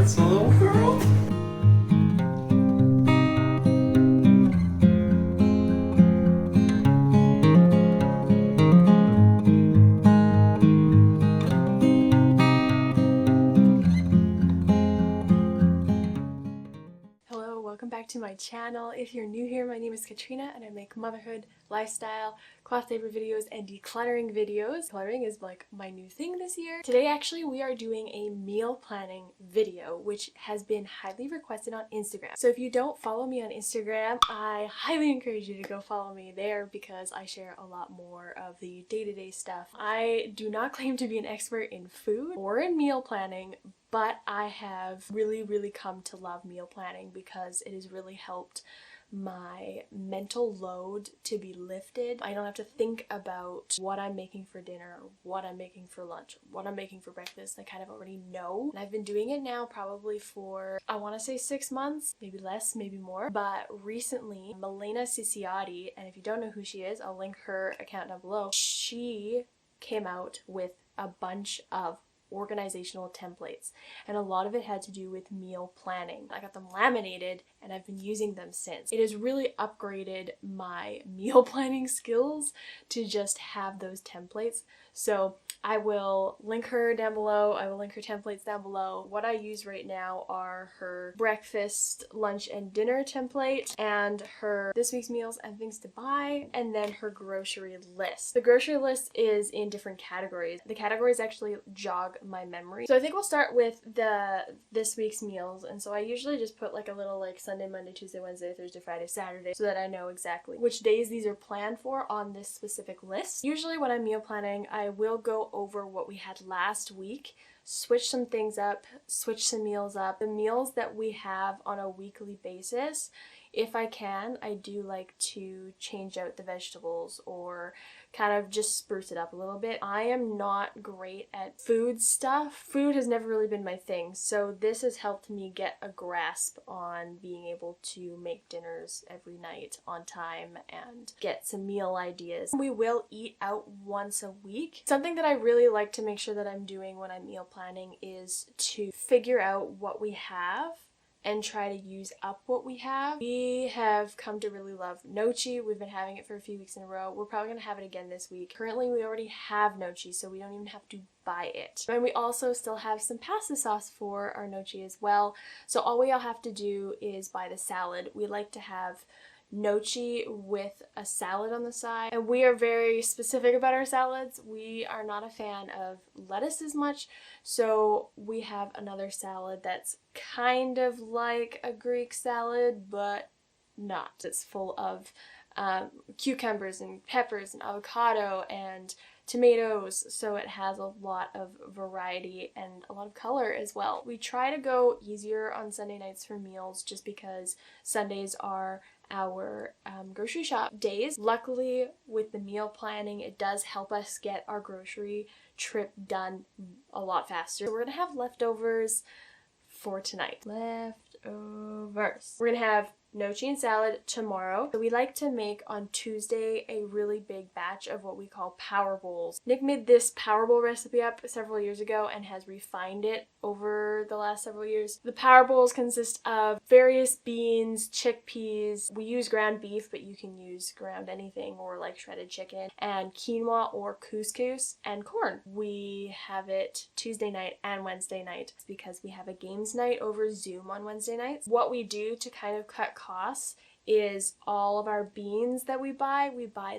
That's a little girl. Hello, welcome back to my channel. If you're new here, my name is Katrina and I make motherhood, lifestyle, cloth saver videos, and decluttering videos. Decluttering is like my new thing this year. Today actually we are doing a meal planning video which has been highly requested on Instagram. So if you don't follow me on Instagram, I highly encourage you to go follow me there because I share a lot more of the day-to-day stuff. I do not claim to be an expert in food or in meal planning, but I have really come to love meal planning because it has really helped my mental load to be lifted. I don't have to think about what I'm making for dinner, what I'm making for lunch, what I'm making for breakfast. I kind of already know. And I've been doing it now probably for, I want to say 6 months, maybe less, maybe more. But recently, Milena Ciciotti, and if you don't know who she is, I'll link her account down below. She came out with a bunch of organizational templates, and a lot of it had to do with meal planning. I got them laminated and I've been using them since. It has really upgraded my meal planning skills to just have those templates. So I will link her down below. I will link her templates down below. What I use right now are her breakfast, lunch, and dinner template, and her this week's meals and things to buy, and then her grocery list. The grocery list is in different categories. The categories actually jog my memory. So I think we'll start with this week's meals, and so I usually just put like a little like Sunday, Monday, Tuesday, Wednesday, Thursday, Friday, Saturday, so that I know exactly which days these are planned for on this specific list. Usually when I'm meal planning, I will go over what we had last week, switch some things up, switch some meals up. The meals that we have on a weekly basis, if I can, I do like to change out the vegetables or kind of just spruce it up a little bit. I am not great at food stuff. Food has never really been my thing, so this has helped me get a grasp on being able to make dinners every night on time and get some meal ideas. We will eat out once a week. Something that I really like to make sure that I'm doing when I'm meal planning is to figure out what we have and try to use up what we have. We have come to really love gnocchi. We've been having it for a few weeks in a row. We're probably gonna have it again this week. Currently, we already have gnocchi, so we don't even have to buy it. And we also still have some pasta sauce for our gnocchi as well. So all we all have to do is buy the salad. We like to have gnocchi with a salad on the side, and we are very specific about our salads. We are not a fan of lettuce as much, so we have another salad that's kind of like a Greek salad but not. It's full of cucumbers and peppers and avocado and tomatoes, so it has a lot of variety and a lot of color as well. We try to go easier on Sunday nights for meals just because Sundays are our grocery shop days. Luckily, with the meal planning, it does help us get our grocery trip done a lot faster. So we're gonna have leftovers for tonight. Leftovers. We're gonna have gnocchi and salad tomorrow. So we like to make on Tuesday a really big batch of what we call power bowls. Nick made this power bowl recipe up several years ago and has refined it over the last several years. The power bowls consist of various beans, chickpeas. We use ground beef, but you can use ground anything or like shredded chicken, and quinoa or couscous and corn. We have it Tuesday night and Wednesday night because we have a games night over Zoom on Wednesday nights. What we do to kind of cut costs is all of our beans that we buy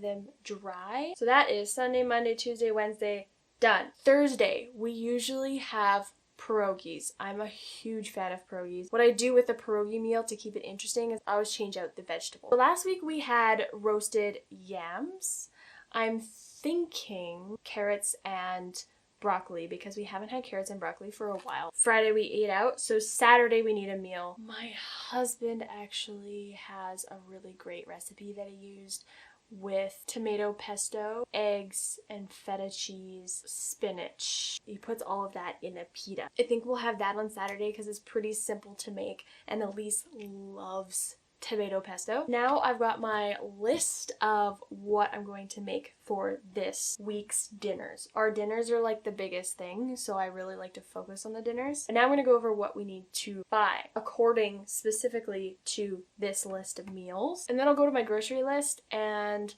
them dry. So that is Sunday, Monday, Tuesday, Wednesday, done. Thursday, we usually have pierogies. I'm a huge fan of pierogies. What I do with a pierogi meal to keep it interesting is I always change out the vegetables. So last week we had roasted yams. I'm thinking carrots and broccoli because we haven't had carrots and broccoli for a while. Friday we ate out, so Saturday we need a meal. My husband actually has a really great recipe that he used with tomato pesto, eggs, and feta cheese, spinach. He puts all of that in a pita. I think we'll have that on Saturday because it's pretty simple to make, and Elise loves tomato pesto. Now I've got my list of what I'm going to make for this week's dinners. Our dinners are like the biggest thing, so I really like to focus on the dinners. And now I'm going to go over what we need to buy according specifically to this list of meals. And then I'll go to my grocery list and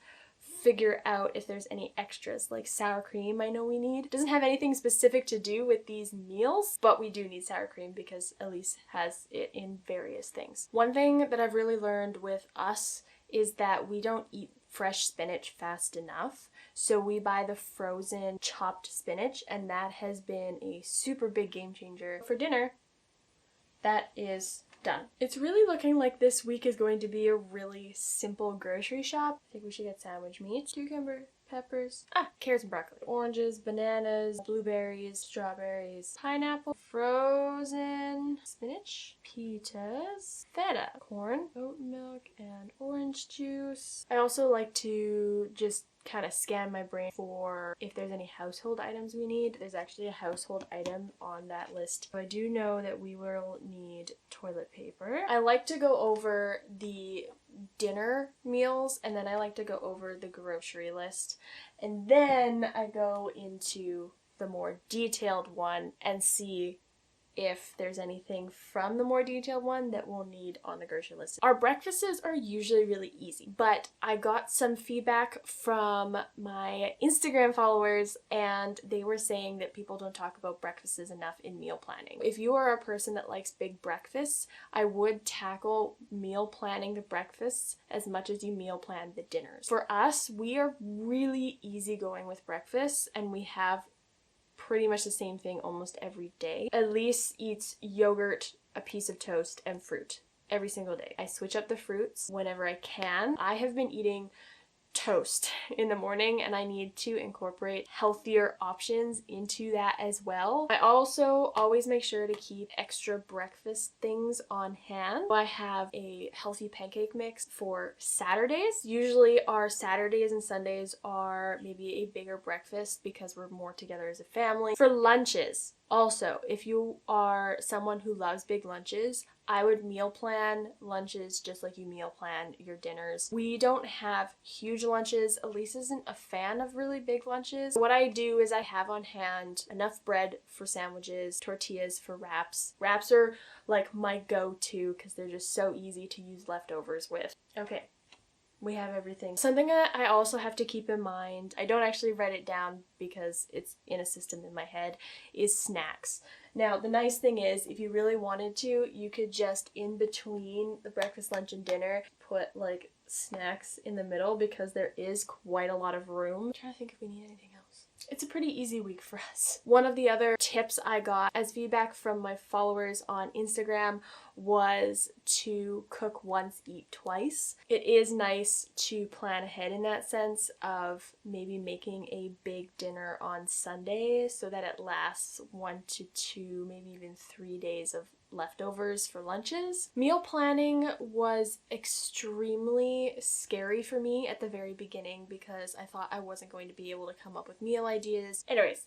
figure out if there's any extras, like sour cream I know we need. It doesn't have anything specific to do with these meals, but we do need sour cream because Elise has it in various things. One thing that I've really learned with us is that we don't eat fresh spinach fast enough, so we buy the frozen chopped spinach, and that has been a super big game changer. For dinner, that is done. It's really looking like this week is going to be a really simple grocery shop. I think we should get sandwich meat, cucumber, peppers, carrots and broccoli, oranges, bananas, blueberries, strawberries, pineapple, frozen spinach, pitas, feta, corn, oat milk, and orange juice. I also like to just kind of scan my brain for if there's any household items we need. There's actually a household item on that list. So I do know that we will need toilet paper. I like to go over the dinner meals, and then I like to go over the grocery list, and then I go into the more detailed one and see if there's anything from the more detailed one that we'll need on the grocery list. Our breakfasts are usually really easy, but I got some feedback from my Instagram followers, and they were saying that people don't talk about breakfasts enough in meal planning. If you are a person that likes big breakfasts, I would tackle meal planning the breakfasts as much as you meal plan the dinners. For us, we are really easygoing with breakfasts, and we have pretty much the same thing almost every day. Elise eats yogurt, a piece of toast, and fruit every single day. I switch up the fruits whenever I can. I have been eating toast in the morning, and I need to incorporate healthier options into that as well. I also always make sure to keep extra breakfast things on hand. I have a healthy pancake mix for Saturdays. Usually our Saturdays and Sundays are maybe a bigger breakfast because we're more together as a family. For lunches, also, if you are someone who loves big lunches, I would meal plan lunches just like you meal plan your dinners. We don't have huge lunches. Elise isn't a fan of really big lunches. What I do is I have on hand enough bread for sandwiches, tortillas for wraps. Wraps are like my go-to because they're just so easy to use leftovers with. Okay. We have everything. Something that I also have to keep in mind, I don't actually write it down because it's in a system in my head, is snacks. Now, the nice thing is, if you really wanted to, you could just in between the breakfast, lunch, and dinner, put like snacks in the middle because there is quite a lot of room. I'm trying to think if we need anything else. It's a pretty easy week for us. One of the other tips I got as feedback from my followers on Instagram was to cook once, eat twice. It is nice to plan ahead in that sense of maybe making a big dinner on Sunday so that it lasts 1 to 2, maybe even 3 days of leftovers for lunches. Meal planning was extremely scary for me at the very beginning because I thought I wasn't going to be able to come up with meal ideas. Anyways,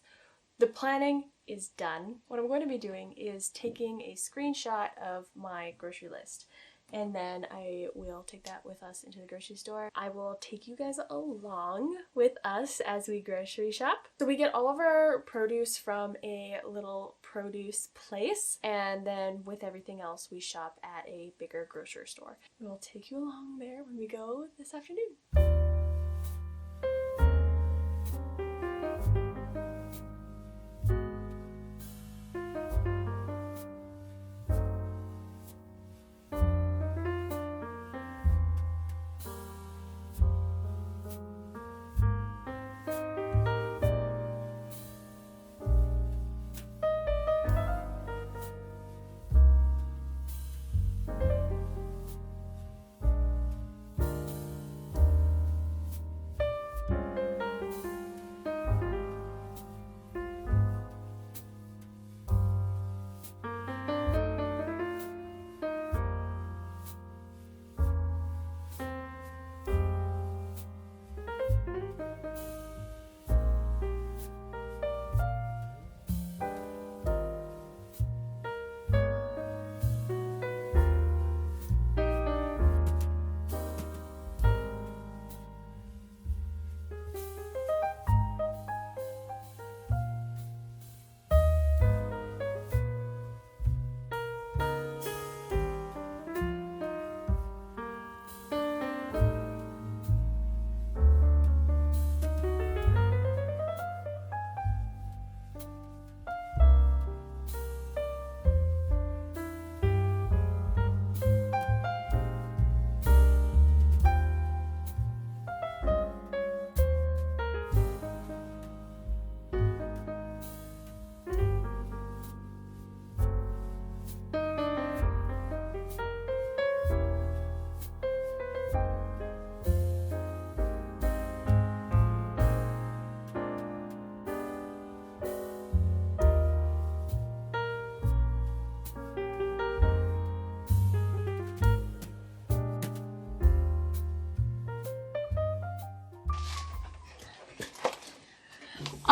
the planning is done. What I'm going to be doing is taking a screenshot of my grocery list, and then I will take that with us into the grocery store. I will take you guys along with us as we grocery shop. So we get all of our produce from a little produce place, and then with everything else we shop at a bigger grocery store. We'll take you along there when we go this afternoon.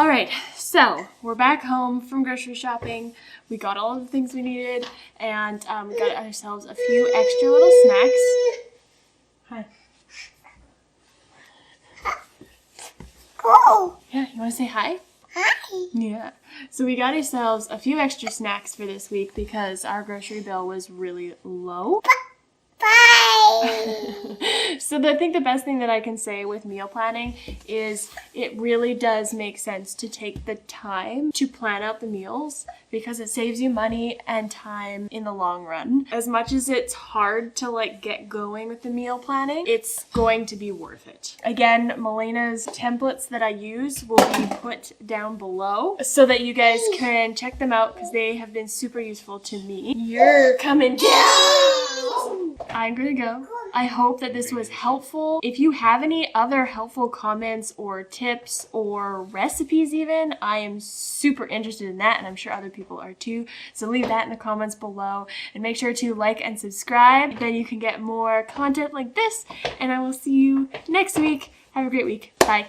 Alright, so we're back home from grocery shopping. We got all of the things we needed, and we got ourselves a few extra little snacks. Hi. Oh. Yeah, you want to say hi? Hi. Yeah. So we got ourselves a few extra snacks for this week because our grocery bill was really low. Bye. So I think the best thing that I can say with meal planning is it really does make sense to take the time to plan out the meals because it saves you money and time in the long run. As much as it's hard to like get going with the meal planning, it's going to be worth it. Again, Milena's templates that I use will be put down below so that you guys can check them out because they have been super useful to me. You're coming down! I'm gonna go. I hope that this was helpful. If you have any other helpful comments or tips or recipes even, I am super interested in that and I'm sure other people are too. So leave that in the comments below and make sure to like and subscribe. Then you can get more content like this and I will see you next week. Have a great week. Bye.